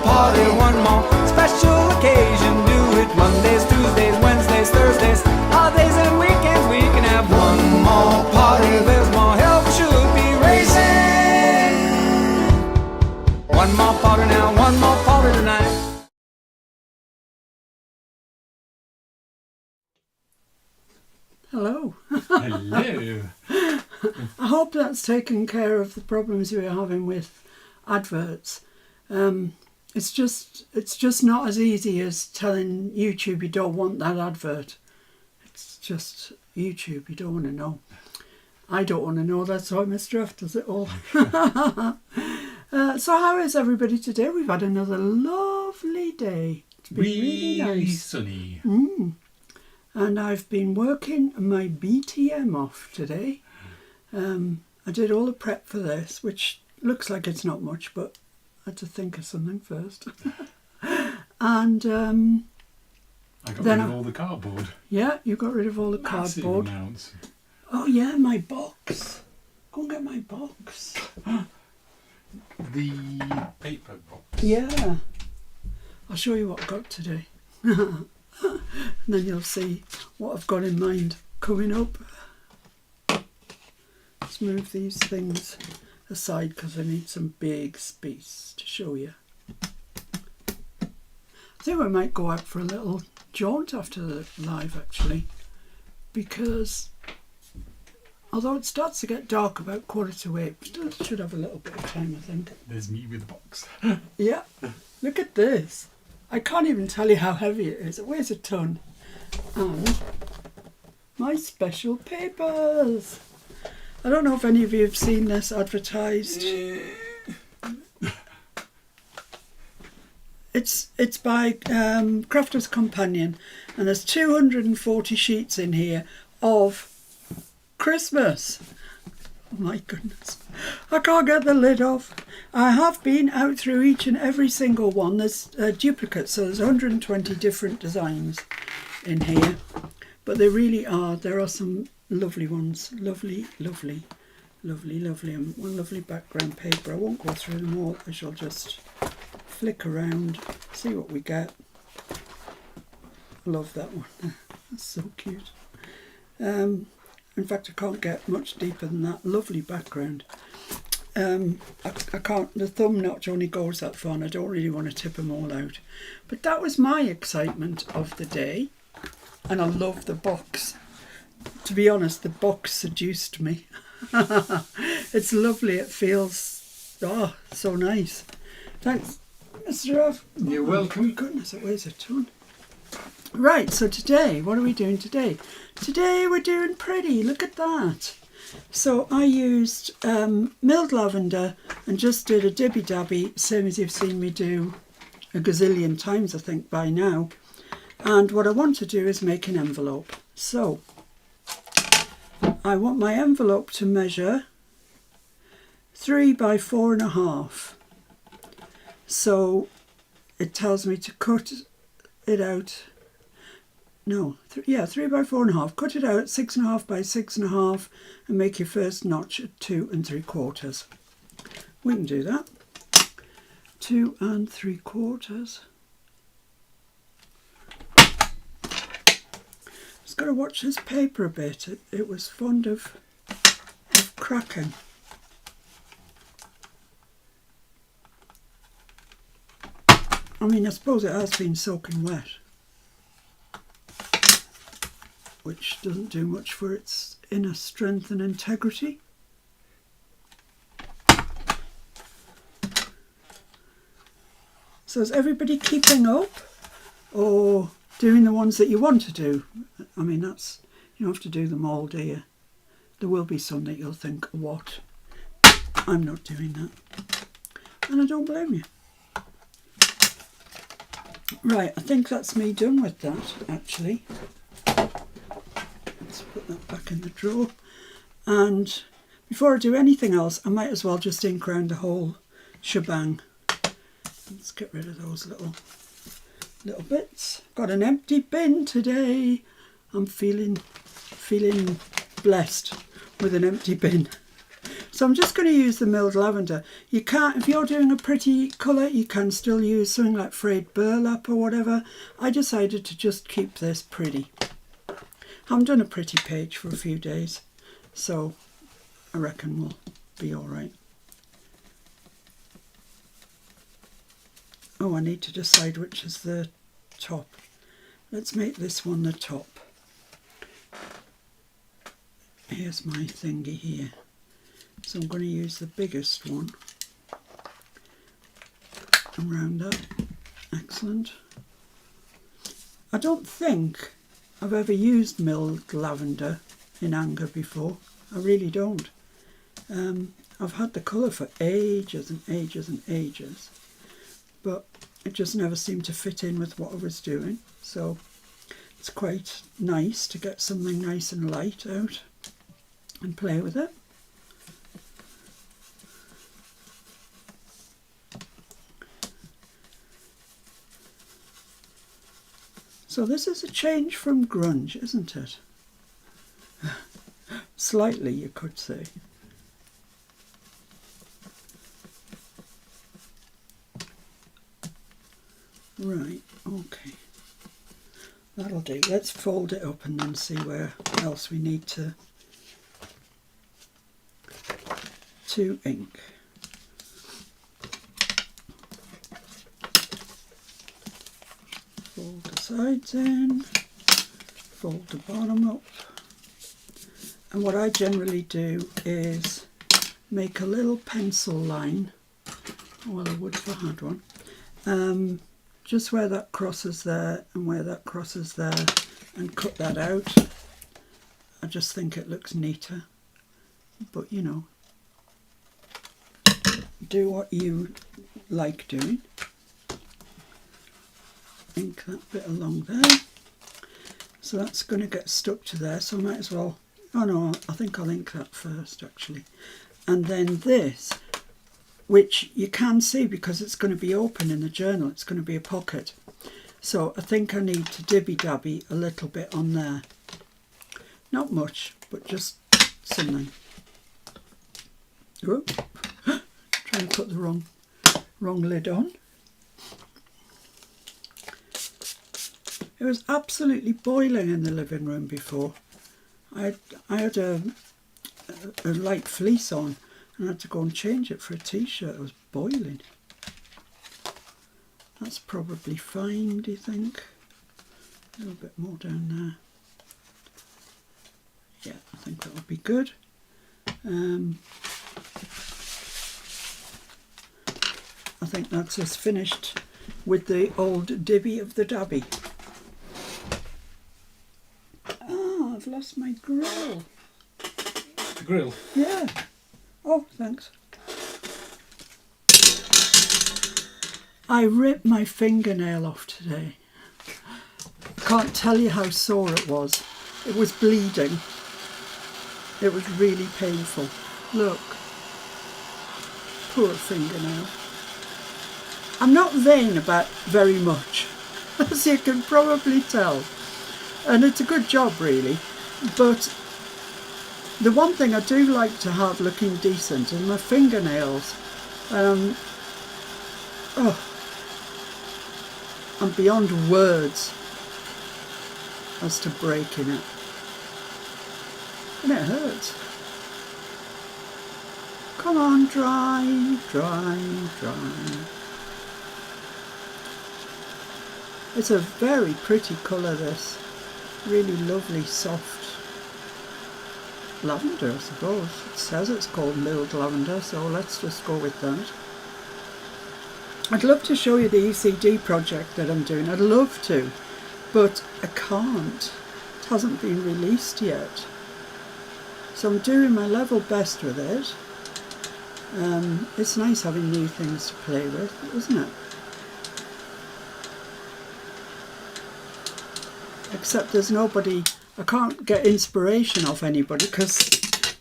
party, one more special occasion. Do it Mondays, Tuesdays, Wednesdays, Thursdays, holidays and weekends. We can have one more party. There's more help should be raising. One more party now, one more party tonight. Hello. Hello. I hope that's taken care of the problems you were having with adverts. It's just not as easy as telling YouTube you don't want that advert. It's just YouTube, you don't want to know. I don't want to know, that's why Mr. F does it all. So how is everybody today? We've had another lovely day. It's been really nice. Sunny. And I've been working my BTM off today. I did all the prep for this, which looks like it's not much, but I had to think of something first. And I got rid of all the cardboard. Yeah, you got rid of all the Massive cardboard. amounts. Oh yeah, my box. Go and get my box. The paper box. Yeah. I'll show you what I got today. And then you'll see what I've got in mind coming up. Let's move these things aside because I need some big space to show you. I think we might go out for a little jaunt after the live actually, because although it starts to get dark about 7:45, we still should have a little bit of time, I think. There's me with the box. Yeah, look at this. I can't even tell you how heavy it is. It weighs a ton. And my special papers. I don't know if any of you have seen this advertised. It's by Crafter's Companion, and there's 240 sheets in here of Christmas. Oh my goodness, I can't get the lid off. I have been out through each and every single one. There's duplicates, so there's 120 different designs in here, but they really are, there are some lovely ones. Lovely, lovely, lovely, lovely, and one lovely background paper. I won't go through them all, I shall just flick around, see what we get. I love that one. That's so cute. In fact, I can't get much deeper than that. Lovely background. I can't, the thumb notch only goes that far and I don't really want to tip them all out. But that was my excitement of the day. And I love the box. To be honest, the box seduced me. It's lovely. It feels, so nice. Thanks, Mr. F. You're welcome. Goodness, it weighs a ton. Right, so today, what are we doing today? Today we're doing pretty, look at that. So I used milled lavender and just did a dibby dabby, same as you've seen me do a gazillion times I think by now. And what I want to do is make an envelope. So I want my envelope to measure 3 by 4.5. So it tells me to cut it out. No, 3 by 4.5. Cut it out 6.5 by 6.5 and make your first notch at 2 3/4. We can do that. 2 3/4. Just got to watch this paper a bit. It was fond of cracking. I mean, I suppose it has been soaking wet, which doesn't do much for its inner strength and integrity. So is everybody keeping up or doing the ones that you want to do? I mean, that's, you don't have to do them all, do you? There will be some that you'll think, what? I'm not doing that. And I don't blame you. Right, I think that's me done with that, actually. Let's put that back in the drawer. And before I do anything else, I might as well just ink around the whole shebang. Let's get rid of those little bits. Got an empty bin today. I'm feeling blessed with an empty bin. So I'm just going to use the milled lavender. You can't, if you're doing a pretty colour, you can still use something like frayed burlap or whatever. I decided to just keep this pretty. I haven't done a pretty page for a few days, so I reckon we'll be all right. Oh, I need to decide which is the top. Let's make this one the top. Here's my thingy here. So I'm going to use the biggest one and round up. Excellent. I don't think I've ever used milled lavender in anger before. I really don't. I've had the colour for ages and ages and ages, but it just never seemed to fit in with what I was doing. So it's quite nice to get something nice and light out and play with it. So this is a change from grunge, isn't it? Slightly, you could say. Right, okay. That'll do. Let's fold it up and then see where else we need to ink. Fold the sides in, fold the bottom up, and what I generally do is make a little pencil line, well I would if I had one, just where that crosses there and where that crosses there, and cut that out. I just think it looks neater, but you know, do what you like doing. Ink that bit along there. So that's going to get stuck to there, so I might as well, oh no, I think I'll ink that first actually. And then this, which you can see because it's going to be open in the journal, it's going to be a pocket. So I think I need to dibby-dabby a little bit on there. Not much, but just something. Whoop. Trying to put the wrong lid on. It was absolutely boiling in the living room before. I had a light fleece on and I had to go and change it for a t-shirt. It was boiling. That's probably fine, do you think? A little bit more down there. Yeah, I think that'll be good. I think that's us finished with the old dibby of the dabby. I've lost my grill. The grill? Yeah. Oh, thanks. I ripped my fingernail off today. I can't tell you how sore it was. It was bleeding. It was really painful. Look. Poor fingernail. I'm not vain about very much, as you can probably tell. And it's a good job really, but the one thing I do like to have looking decent is my fingernails. I'm beyond words as to breaking it, and it hurts. Come on, dry, dry, dry. It's a very pretty colour, this. Really lovely, soft lavender, I suppose. It says it's called milled lavender, so let's just go with that. I'd love to show you the ECD project that I'm doing. I'd love to, but I can't. It hasn't been released yet. So I'm doing my level best with it. It's nice having new things to play with, isn't it? Except there's nobody, I can't get inspiration off anybody because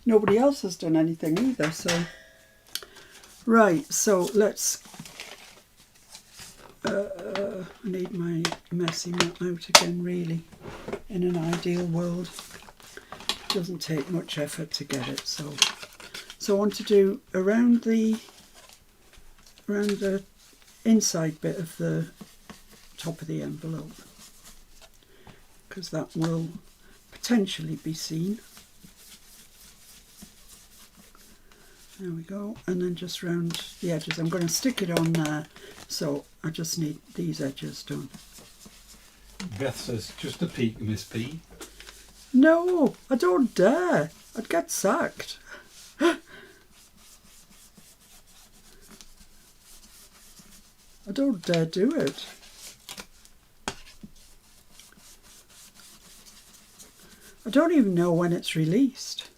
nobody else has done anything either. So, right, so let's, I need my messy mat out again really. In an ideal world, it doesn't take much effort to get it, so So I want to do around the inside bit of the top of the envelope, because that will potentially be seen. There we go, and then just round the edges. I'm going to stick it on there, so I just need these edges done. Beth says, just a peek, Miss P. No, I don't dare. I'd get sacked. I don't dare do it. I don't even know when it's released.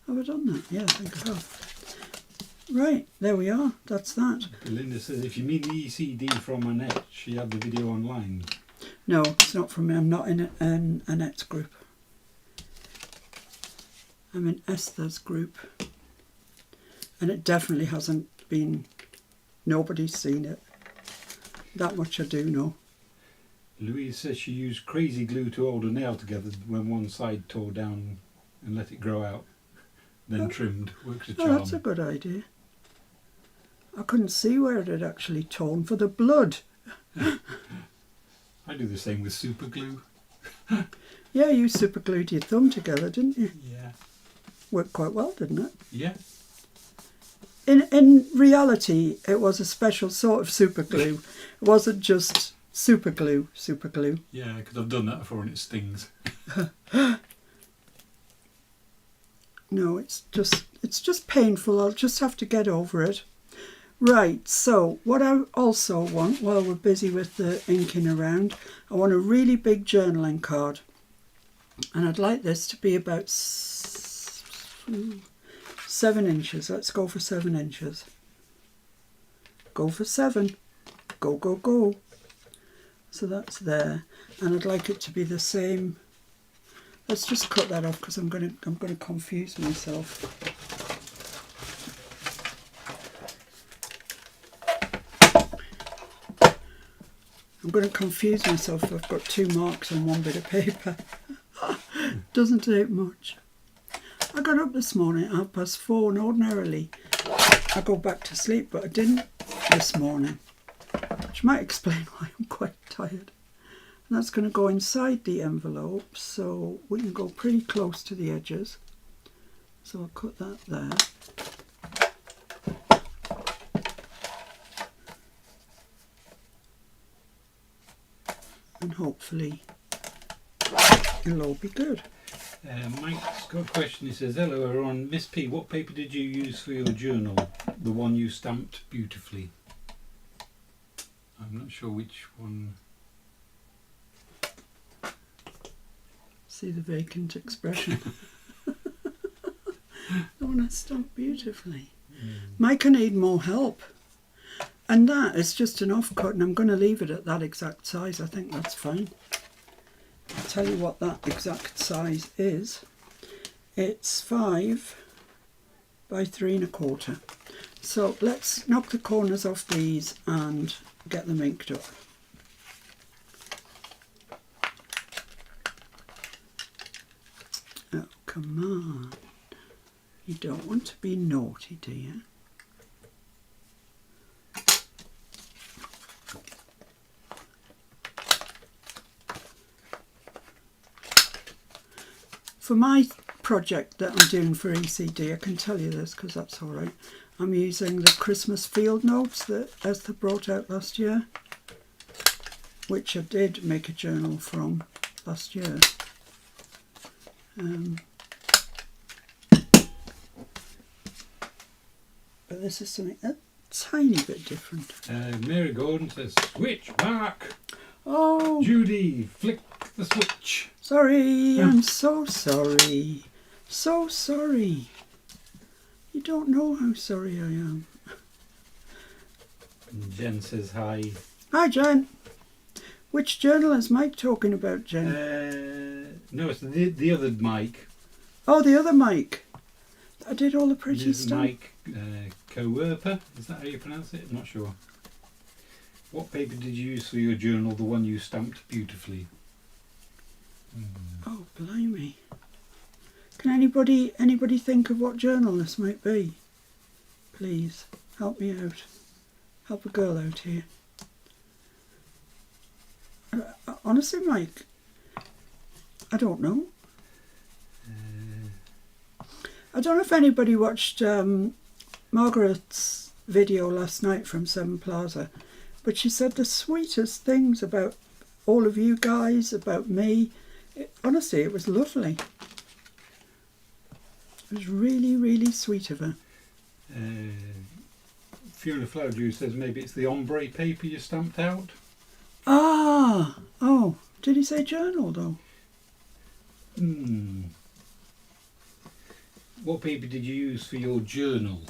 Have I done that? Yeah, I think I have. Right, there we are. That's that. Belinda says, if you mean the ECD from Annette, she had the video online. No, it's not from me. I'm not in Annette's group. I'm in Esther's group. And it definitely hasn't been... Nobody's seen it. That much I do know. Louise says she used crazy glue to hold a nail together when one side tore down and let it grow out. Then trimmed. Works a charm. Oh, that's a good idea. I couldn't see where it had actually torn for the blood. I do the same with super glue. Yeah, you super glued your thumb together, didn't you? Yeah. Worked quite well, didn't it? Yeah. In reality, it was a special sort of super glue. It wasn't just super glue. Yeah, because I've done that before and it stings. No, it's just painful. I'll just have to get over it. Right, so what I also want, while we're busy with the inking around, I want a really big journaling card. And I'd like this to be about 7 inches. Let's go for 7 inches. Go for 7. Go, go, go. So that's there. And I'd like it to be the same. Let's just cut that off because I'm going to confuse myself. I'm going to confuse myself if I've got 2 marks on one bit of paper. Doesn't take much. I got up this morning at 4:30 and ordinarily I go back to sleep, but I didn't this morning, which might explain why I'm quite tired. And that's going to go inside the envelope, so we can go pretty close to the edges. So I'll cut that there. And hopefully it'll all be good. Mike's got a question. He says, hello everyone. Miss P, what paper did you use for your journal? The one you stamped beautifully. I'm not sure which one. See the vacant expression. The one I stamped beautifully. Mike, I need more help. And that is just an offcut, and I'm going to leave it at that exact size. I think that's fine. I'll tell you what that exact size is. It's 5 by 3 1/4. So let's knock the corners off these and get them inked up. Oh, come on. You don't want to be naughty, do you? For my project that I'm doing for ECD, I can tell you this because that's all right. I'm using the Christmas field notes that Esther brought out last year, which I did make a journal from last year. But this is something a tiny bit different. Mary Gordon says, switch back. Oh, Judy, flick the switch. sorry, I'm so sorry. So sorry. You don't know how sorry I am. And Jen says hi. Hi, Jen. Which journal is Mike talking about, Jen? No, it's the other Mike. Oh, the other Mike. I did all the pretty This is stuff. Mike Cowerper. Is that how you pronounce it? I'm not sure. What paper did you use for your journal? The one you stamped beautifully. Oh, blimey. Can anybody think of what journal this might be? Please help me out. Help a girl out here. Honestly, Mike, I don't know. I don't know if anybody watched Margaret's video last night from Seven Plaza, but she said the sweetest things about all of you guys, about me. Honestly, it was lovely. It was really, really sweet of her. Fiona Flowdew says maybe it's the ombre paper you stamped out. Ah! Oh, did he say journal though? What paper did you use for your journal?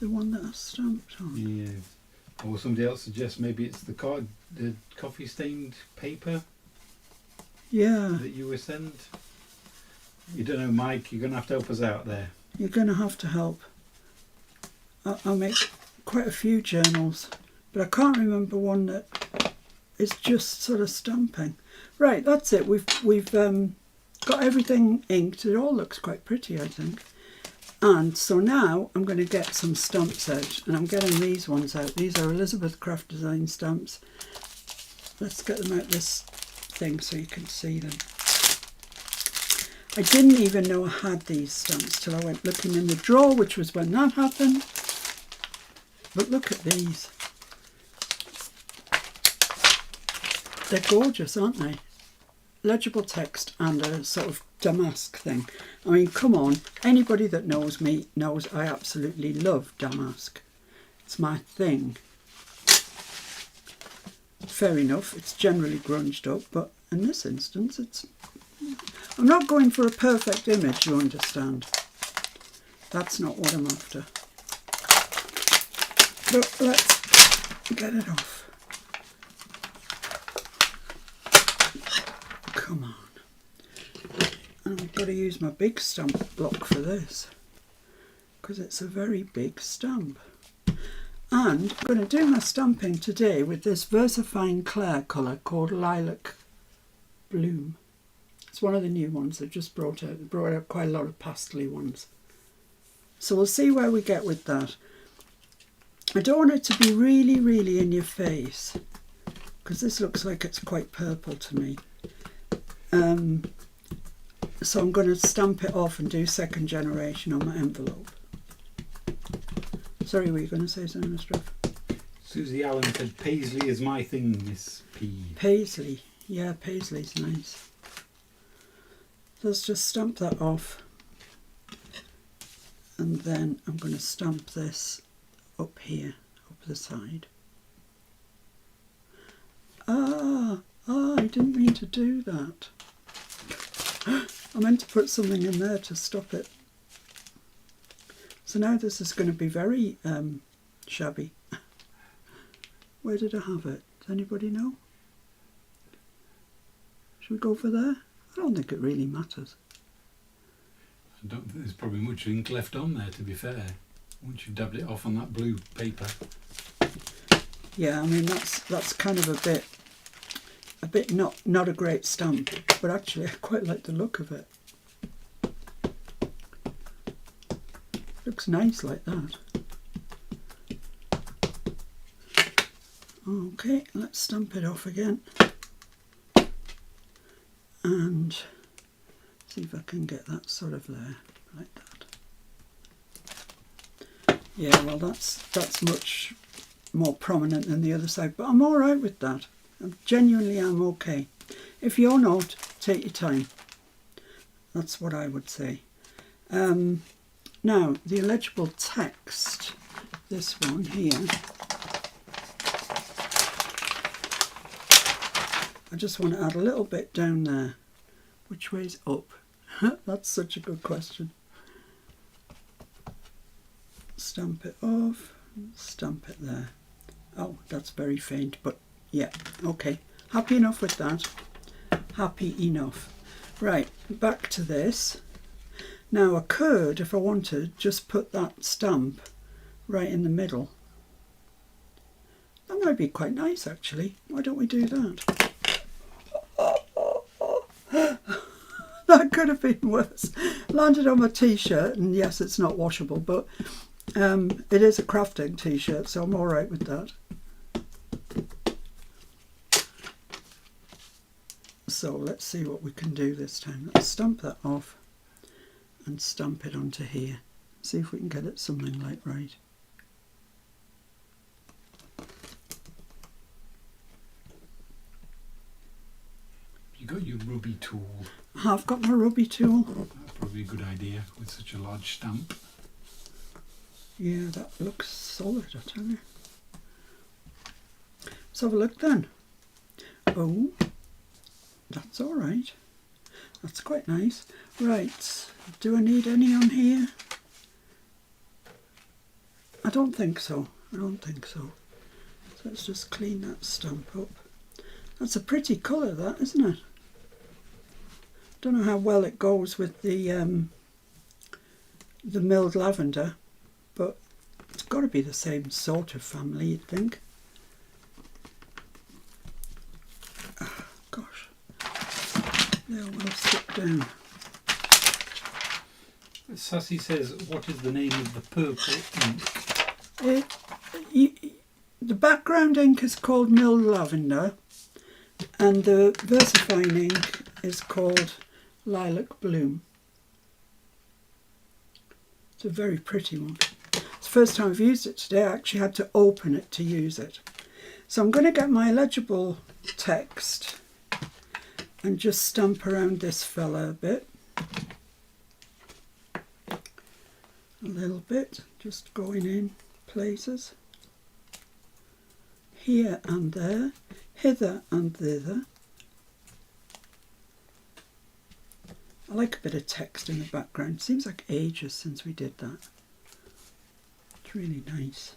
The one that I stamped on. Yeah. Or somebody else suggests maybe it's the coffee stained paper. Yeah. That you were sent. You don't know, Mike. You're going to have to help us out there. You're going to have to help. I'll make quite a few journals, but I can't remember one that is just sort of stamping. Right, that's it. We've got everything inked. It all looks quite pretty, I think. And so now I'm going to get some stamps out, and I'm getting these ones out. These are Elizabeth Craft Design stamps. Let's get them out this thing so you can see them. I didn't even know I had these stamps till I went looking in the drawer, which was when that happened. But look at these. They're gorgeous, aren't they? Legible text and a sort of damask thing. I mean, come on. Anybody that knows me knows I absolutely love damask. It's my thing. Fair enough, it's generally grunged up, but in this instance, I'm not going for a perfect image, you understand. That's not what I'm after. But let's get it off. Come on. And I've got to use my big stamp block for this, because it's a very big stamp. And I'm going to do my stamping today with this VersaFine Clair colour called Lilac Bloom. It's one of the new ones. They've just brought out quite a lot of pastel-y ones. So we'll see where we get with that. I don't want it to be really, really in your face, because this looks like it's quite purple to me. So I'm going to stamp it off and do second generation on my envelope. Sorry, were you going to say something, Mr. F? Susie Allen said Paisley is my thing, Miss P. Paisley. Yeah, Paisley's nice. Let's just stamp that off. And then I'm going to stamp this up here, up the side. I didn't mean to do that. I meant to put something in there to stop it. So now this is going to be very shabby. Where did I have it? Does anybody know? Should we go for there? I don't think it really matters. I don't think there's probably much ink left on there, to be fair. Once you've dabbed it off on that blue paper. Yeah, I mean that's kind of a bit not a great stamp, but actually I quite like the look of it. Looks nice like that. Okay, let's stamp it off again. And see if I can get that sort of there, like that. Yeah, well that's much more prominent than the other side, but I'm alright with that. Genuinely I'm okay. If you're not, take your time. That's what I would say. Now, the illegible text, this one here, I just want to add a little bit down there. Which way's up? That's such a good question. Stamp it off, stamp it there. Oh, that's very faint, but yeah, okay. Happy enough with that. Happy enough. Right, back to this. Now I could, if I wanted, just put that stamp right in the middle. That might be quite nice actually. Why don't we do that? That could have been worse. Landed on my t-shirt, and yes, it's not washable, but it is a crafting t-shirt, so I'm all right with that. So let's see what we can do this time. Let's stamp that off and stamp it onto here. See if we can get it something like right. You got your rubby tool. I've got my rubby tool. That's probably a good idea with such a large stamp. Yeah, that looks solid, I tell you. Let's have a look then. Oh, that's all right. That's quite nice. Right, do I need any on here? I don't think so. I don't think so. So let's just clean that stamp up. That's a pretty colour, that, isn't it? Don't know how well it goes with the milled lavender, but it's got to be the same sort of family, you'd think. Oh, gosh, they'll well stick down. Sassy says, what is the name of the purple ink? The background ink is called milled lavender, and the versifying ink is called lilac bloom. It's a very pretty one. It's the first time I've used it today. I actually had to open it to use it. So I'm going to get my legible text and just stamp around this fella a bit. A little bit, just going in places. Here and there, hither and thither. I like a bit of text in the background. Seems like ages since we did that. It's really nice.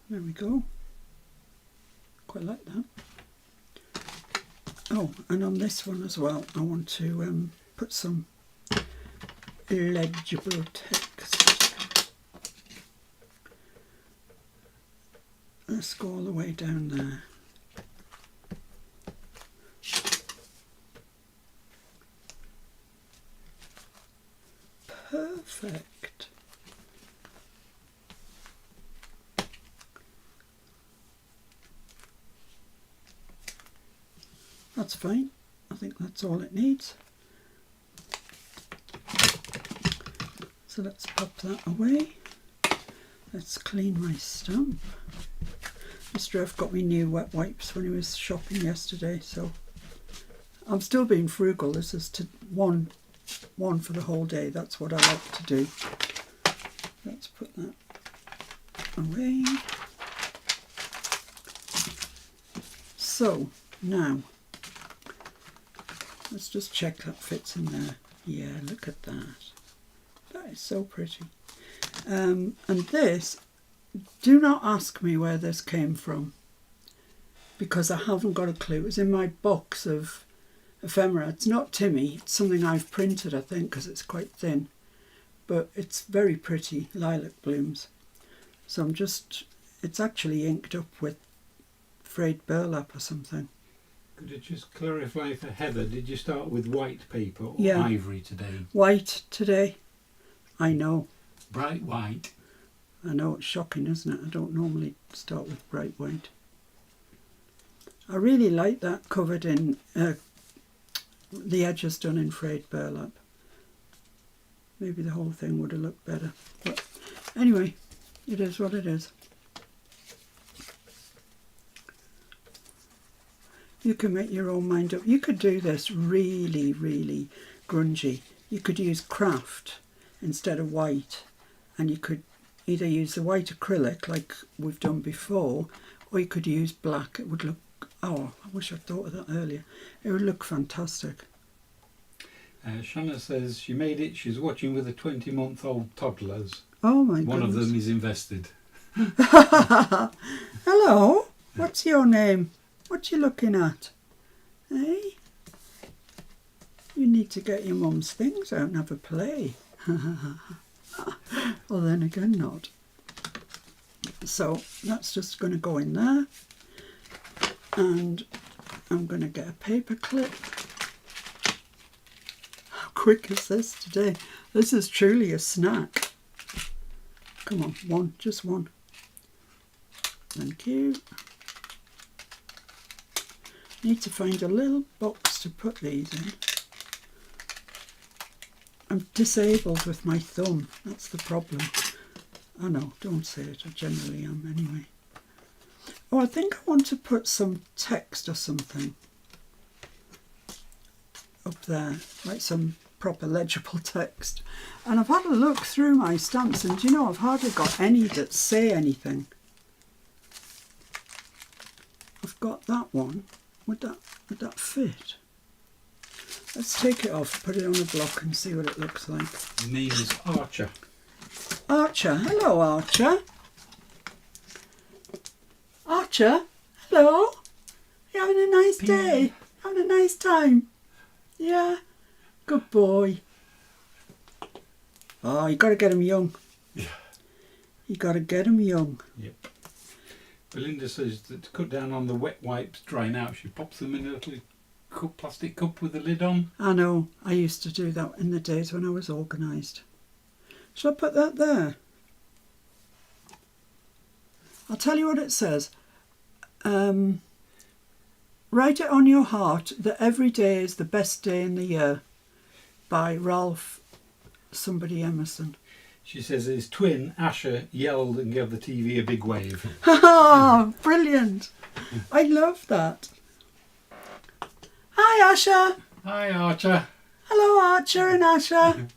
There we go. Quite like that. Oh, and on this one as well, I want to put some legible text. Let's go all the way down there. Perfect. That's fine. I think that's all it needs. So let's pop that away. Let's clean my stamp. Mr. F got me new wet wipes when he was shopping yesterday, so I'm still being frugal. This is to one for the whole day. That's what I like to do. Let's put that away. So now let's just check that fits in there. Yeah, look at that. That is so pretty. And this, do not ask me where this came from, because I haven't got a clue. It was in my box of ephemera. It's not Timmy. It's something I've printed, I think, because it's quite thin. But it's very pretty, lilac blooms. So I'm just, it's actually inked up with frayed burlap or something. Could you just clarify for Heather, did you start with white paper or Yeah. ivory today? White today. I know. Bright white. I know, it's shocking, isn't it? I don't normally start with bright white. I really like that covered in, the edges done in frayed burlap. Maybe the whole thing would have looked better. But anyway, it is what it is. You can make your own mind up. You could do this really, really grungy. You could use craft instead of white, and you could either use the white acrylic like we've done before, or you could use black. It would look, oh, I wish I'd thought of that earlier. It would look fantastic. Shanna says she made it. She's watching with a 20-month-old toddlers. Oh my One goodness. of them is invested. Hello. What's your name? What you looking at? Hey? You need to get your mum's things out and have a play. Well, then again, not. So that's just going to go in there. And I'm going to get a paper clip. How quick is this today? This is truly a snack. Come on, one, just one. Thank you. Need to find a little box to put these in. I'm disabled with my thumb, that's the problem. I know, don't say it, I generally am anyway. Oh, I think I want to put some text or something up there, like some proper legible text. And I've had a look through my stamps and, you know, I've hardly got any that say anything. I've got that one. Would that fit? Let's take it off, put it on a block and see what it looks like. His name is Archer. Archer, hello Archer. Archer, hello. You having a nice day? Having a nice time? Yeah, good boy. Oh, you got to get him young. Yeah. You got to get him young. Yep. Belinda says that to cut down on the wet wipes drying out, she pops them in a little plastic cup with the lid on. I know, I used to do that in the days when I was organised. Shall I put that there? I'll tell you what it says. Write it on your heart that every day is the best day in the year, by Ralph somebody Emerson. She says his twin, Asher, yelled and gave the TV a big wave. Ha! Brilliant! I love that. Hi Asher! Hi, Archer. Hello Archer and Asher.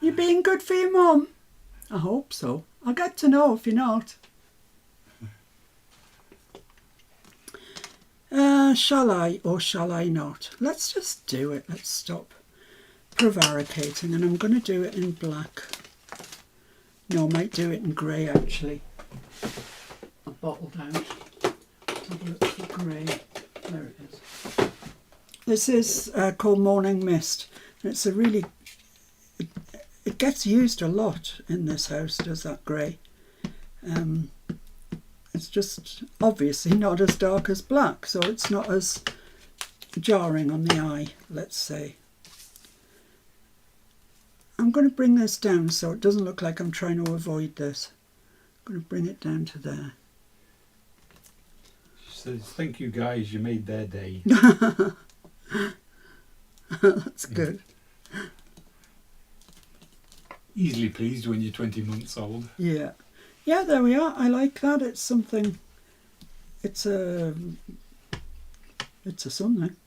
You being good for your mum? I hope so. I'll get to know if you're not. Shall I or shall I not? Let's just do it. Let's stop prevaricating, and I'm going to do it in black. No, I might do it in grey actually. I bottled out. Have a look for grey. There it is. This is called Morning Mist. It's a really... It gets used a lot in this house, does that grey. It's just obviously not as dark as black, so it's not as jarring on the eye, let's say. I'm going to bring this down so it doesn't look like I'm trying to avoid this. I'm going to bring it down to there. She says, thank you guys, you made their day. That's good. Easily pleased when you're 20 months old. Yeah. Yeah, there we are. I like that. It's something... It's a something.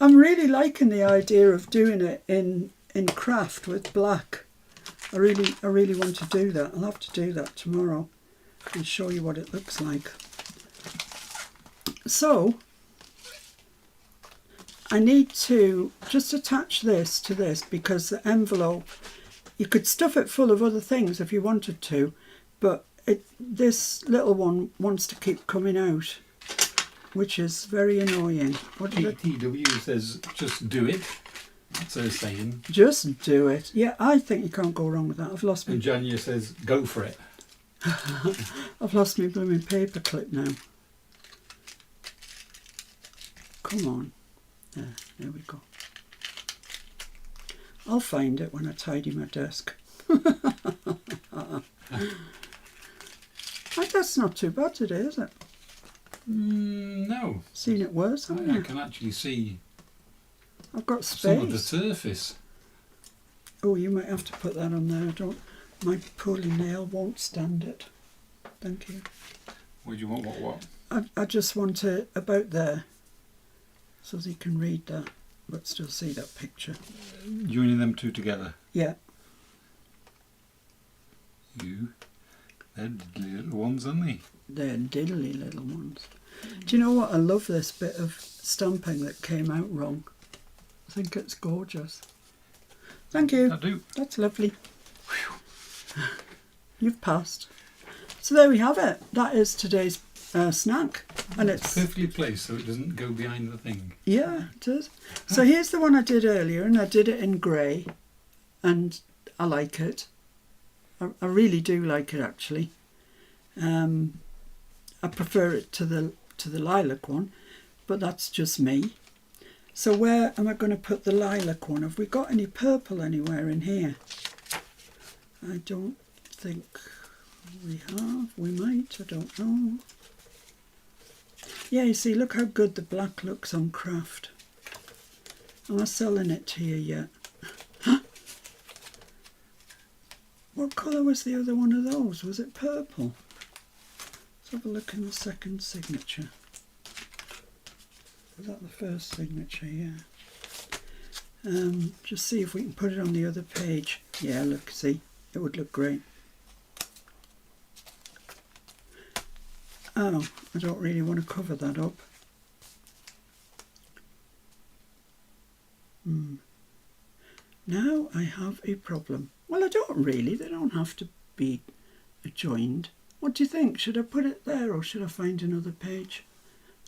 I'm really liking the idea of doing it in craft with black. I really want to do that. I'll have to do that tomorrow and show you what it looks like. So I need to just attach this to this because the envelope, you could stuff it full of other things if you wanted to, but this little one wants to keep coming out, which is very annoying. What did TW says, just do it. That's her saying. Just do it. Yeah, I think you can't go wrong with that. I've lost my... And Janya says, go for it. I've lost my blooming paper clip now. Come on. There we go. I'll find it when I tidy my desk. That's not too bad today, is it? No. Seen it worse, haven't I can actually see I've got space. some of the surface. Oh, you might have to put that on there. My poorly nail won't stand it. Thank you. What do you want? What? I just want it about there, so that you can read that, but still see that picture. Joining them two together. Yeah. They're diddly little ones, aren't they? They're diddly little ones. Do you know what? I love this bit of stamping that came out wrong. I think it's gorgeous. Thank you. I do. That's lovely. Whew. You've passed. So there we have it. That is today's snack. And it's perfectly placed so it doesn't go behind the thing. Yeah, it is. So here's the one I did earlier, and I did it in grey, and I like it. I really do like it, actually. I prefer it to the lilac one, but that's just me. So where am I going to put the lilac one? Have we got any purple anywhere in here? I don't think we have. We might, I don't know. Yeah, you see, look how good the black looks on Craft. Am I selling it to you yet? What colour was the other one of those? Was it purple? Let's have a look in the second signature. Was that the first signature? Yeah. Just see if we can put it on the other page. Yeah, look, see, it would look great. Oh, I don't really want to cover that up. Now I have a problem. Well, I don't really. They don't have to be adjoined. What do you think? Should I put it there or should I find another page?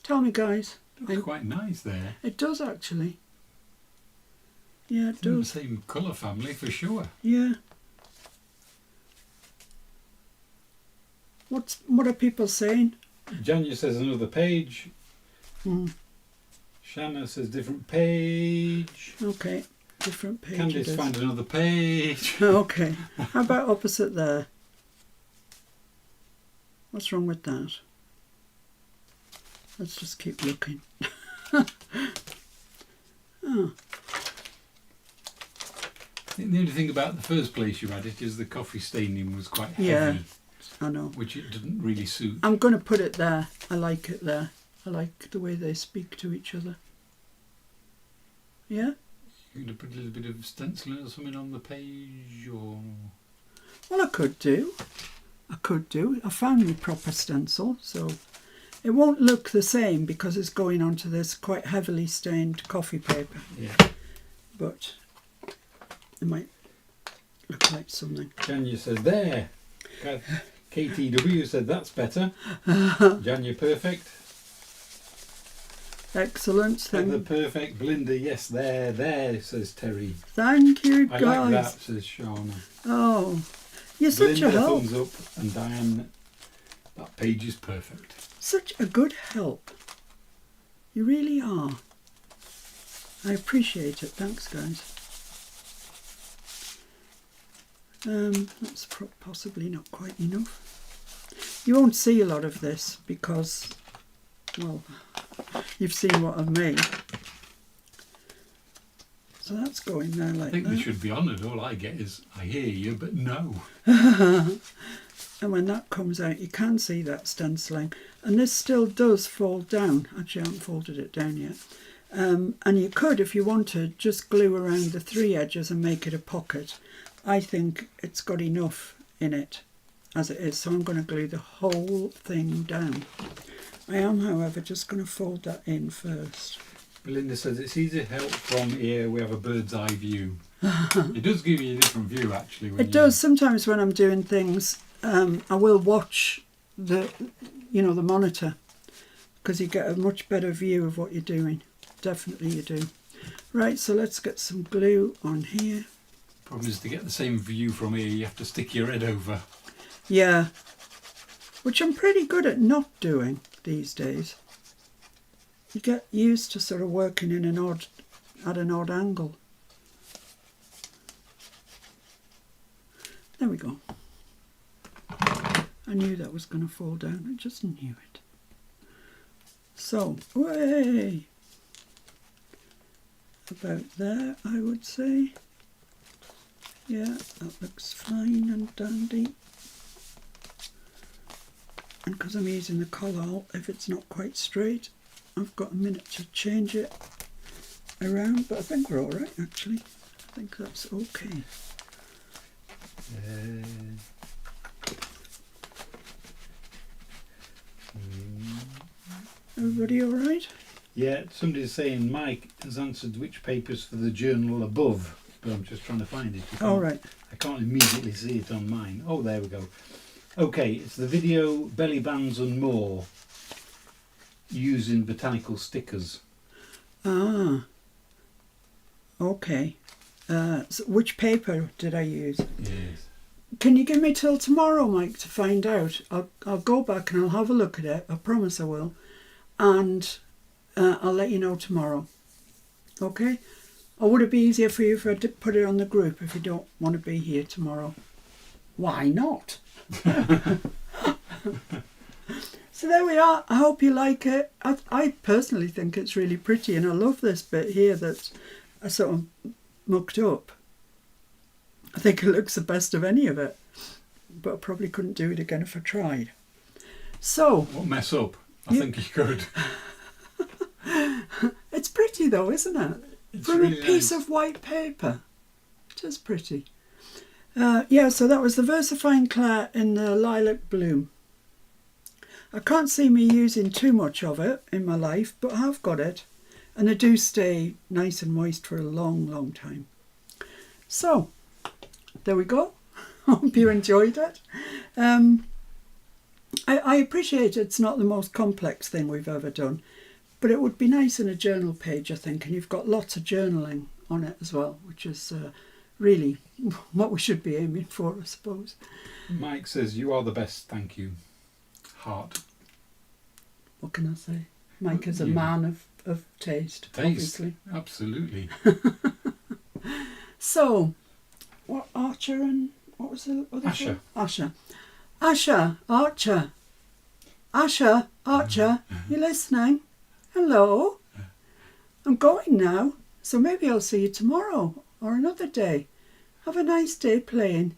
Tell me, guys. Looks quite nice there. It does, actually. Yeah, it It's in the does. same colour family for sure. Yeah. What are people saying? Janya says another page. Shanna says different page. Okay, different page. Candice find another page. Okay. How about opposite there? What's wrong with that? Let's just keep looking. Oh. I think the only thing about the first place you had it is the coffee staining was quite heavy. Yeah, I know. Which it didn't really suit. I'm going to put it there. I like it there. I like the way they speak to each other. Yeah? You're going to put a little bit of stenciling or something on the page, or...? Well, I could do. I found my proper stencil, so it won't look the same because it's going onto this quite heavily stained coffee paper. Yeah. But it might look like something. Janya says, there. KTW said, that's better. Janya, perfect. Excellent. Heather, perfect. Belinda, yes, there, says Terry. Thank you, I guys. like that, says Shauna. Oh, you're such Belinda, a help. thumbs up. And Diane, that page is perfect. Such a good help. You really are. I appreciate it. Thanks, guys. That's possibly not quite enough. You won't see a lot of this because, well, you've seen what I've made. So that's going there like I think that. they should be honoured. All I get is, I hear you, but no. And when that comes out, you can see that stenciling. And this still does fold down. Actually, I haven't folded it down yet. And you could, if you wanted, just glue around the three edges and make it a pocket. I think it's got enough in it as it is, so I'm going to glue the whole thing down. I am, however, just going to fold that in first. Belinda says, it's easy to help from here. We have a bird's eye view. It does give you a different view, actually. It does. Sometimes when I'm doing things, I will watch the monitor because you get a much better view of what you're doing. Definitely you do. Right, so let's get some glue on here. Problem is, to get the same view from here, you have to stick your head over. Yeah, which I'm pretty good at not doing these days. You get used to sort of working in at an odd angle. There we go. I knew that was going to fall down. I just knew it. So, way about there, I would say. Yeah, that looks fine and dandy. And because I'm using the collal, if it's not quite straight, I've got a minute to change it around, but I think we're all right, actually. I think that's okay. Everybody all right? Yeah, somebody's saying Mike has answered which papers for the journal above, but I'm just trying to find it. All right. I can't immediately see it on mine. Oh, there we go. Okay, it's the video belly bands and more using botanical stickers. Ah, okay. So which paper did I use? Yes. Can you give me till tomorrow, Mike, to find out? I'll go back and I'll have a look at it. I promise I will. And I'll let you know tomorrow. Okay? Or would it be easier for you if I did put it on the group if you don't want to be here tomorrow? Why not? So there we are. I hope you like it. I personally think it's really pretty, and I love this bit here that I sort of mucked up. I think it looks the best of any of it, but I probably couldn't do it again if I tried. So What mess up? I think you could. it's pretty though, isn't it? It's From really a piece nice. of white paper. It is pretty. Yeah, so that was the VersaFine Clare in the Lilac Bloom. I can't see me using too much of it in my life, but I have got it. And they do stay nice and moist for a long, long time. So, there we go. Hope you enjoyed it. I appreciate it's not the most complex thing we've ever done, but it would be nice in a journal page, I think, and you've got lots of journaling on it as well, which is really what we should be aiming for, I suppose. Mike says, "You are the best, thank you." Heart. What can I say? Mike is a You- man of taste, obviously. Absolutely. So, what Archer and what was the other Asher. one? Asher. Asher, Archer. Asher, Archer, you listening? Hello? I'm going now, so maybe I'll see you tomorrow or another day. Have a nice day playing.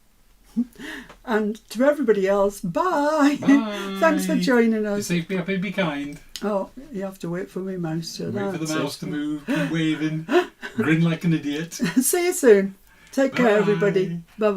And to everybody else, bye. Bye. Thanks for joining Be us. safe, be happy, be kind. Oh, you have to wait for my mouse to Wait for the that's mouse it. to move, keep waving, grin like an idiot. See you soon. Take care, everybody. Bye. Bye-bye.